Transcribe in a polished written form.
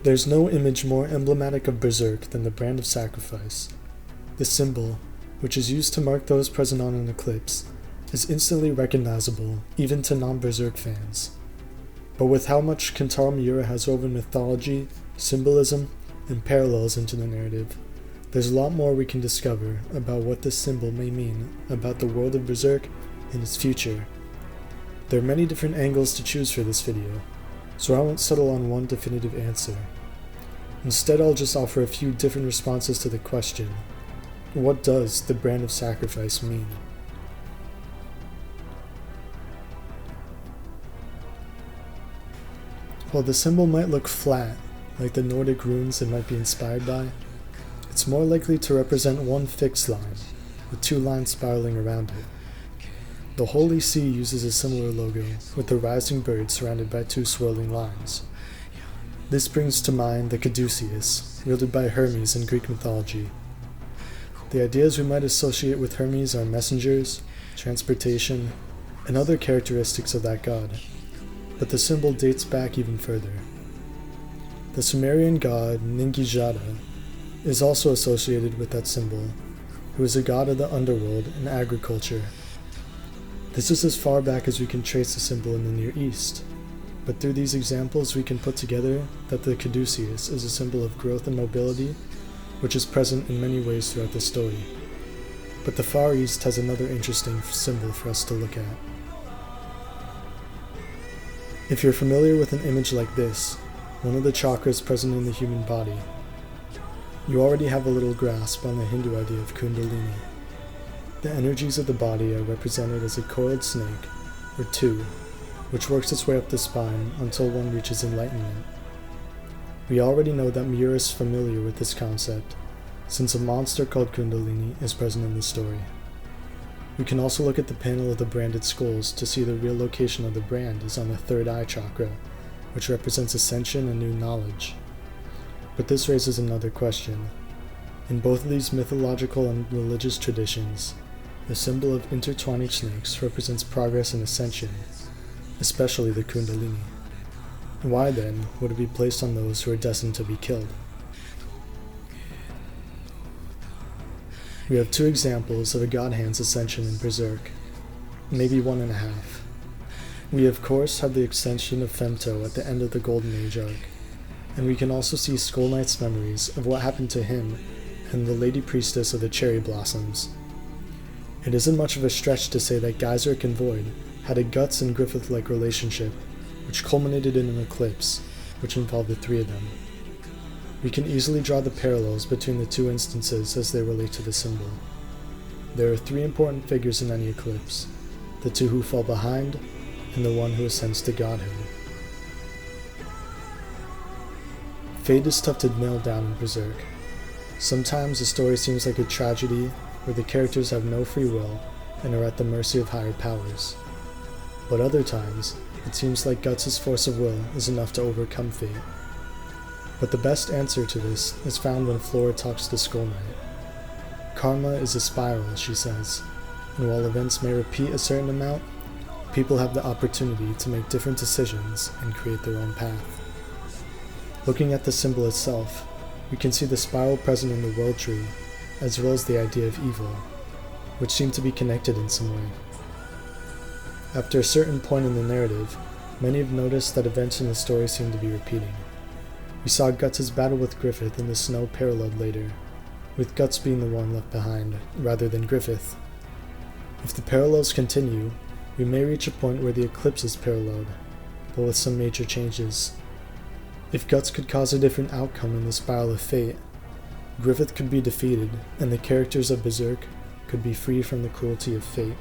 There's no image more emblematic of Berserk than the brand of sacrifice. The symbol, which is used to mark those present on an eclipse, is instantly recognizable even to non-Berserk fans. But with how much Kentaro Miura has woven mythology, symbolism, and parallels into the narrative, there's a lot more we can discover about what this symbol may mean about the world of Berserk and its future. There are many different angles to choose for this video, so I won't settle on one definitive answer. Instead, I'll just offer a few different responses to the question, what does the brand of sacrifice mean? While the symbol might look flat, like the Nordic runes it might be inspired by, it's more likely to represent one fixed line, with two lines spiraling around it. The Holy See uses a similar logo, with the rising bird surrounded by two swirling lines. This brings to mind the caduceus, wielded by Hermes in Greek mythology. The ideas we might associate with Hermes are messengers, transportation, and other characteristics of that god, but the symbol dates back even further. The Sumerian god Ningijata is also associated with that symbol, who is a god of the underworld and agriculture. This is as far back as we can trace the symbol in the Near East, but through these examples we can put together that the caduceus is a symbol of growth and mobility, which is present in many ways throughout the story. But the Far East has another interesting symbol for us to look at. If you're familiar with an image like this, one of the chakras present in the human body, you already have a little grasp on the Hindu idea of Kundalini. The energies of the body are represented as a coiled snake, or two, which works its way up the spine until one reaches enlightenment. We already know that Miura is familiar with this concept, since a monster called Kundalini is present in the story. We can also look at the panel of the branded skulls to see the real location of the brand is on the third eye chakra, which represents ascension and new knowledge. But this raises another question. In both of these mythological and religious traditions, the symbol of intertwining snakes represents progress and ascension, especially the Kundalini. Why then would it be placed on those who are destined to be killed? We have two examples of a god hand's ascension in Berserk, maybe one and a half. We of course have the ascension of Femto at the end of the Golden Age arc, and we can also see Skull Knight's memories of what happened to him and the Lady Priestess of the Cherry Blossoms. It isn't much of a stretch to say that Geyserk and Void had a Guts and Griffith-like relationship, which culminated in an eclipse, which involved the three of them. We can easily draw the parallels between the two instances as they relate to the symbol. There are three important figures in any eclipse, the two who fall behind, and the one who ascends to godhood. Fate is tough to nail down in Berserk. Sometimes the story seems like a tragedy where the characters have no free will and are at the mercy of higher powers. But other times, it seems like Guts' force of will is enough to overcome fate. But the best answer to this is found when Flora talks to Skull Knight. Karma is a spiral, she says, and while events may repeat a certain amount, people have the opportunity to make different decisions and create their own path. Looking at the symbol itself, we can see the spiral present in the world tree, as well as the idea of evil, which seem to be connected in some way. After a certain point in the narrative, many have noticed that events in the story seem to be repeating. We saw Guts' battle with Griffith in the snow paralleled later, with Guts being the one left behind, rather than Griffith. If the parallels continue, we may reach a point where the eclipse is paralleled, but with some major changes. If Guts could cause a different outcome in the spiral of fate, Griffith could be defeated, and the characters of Berserk could be free from the cruelty of fate.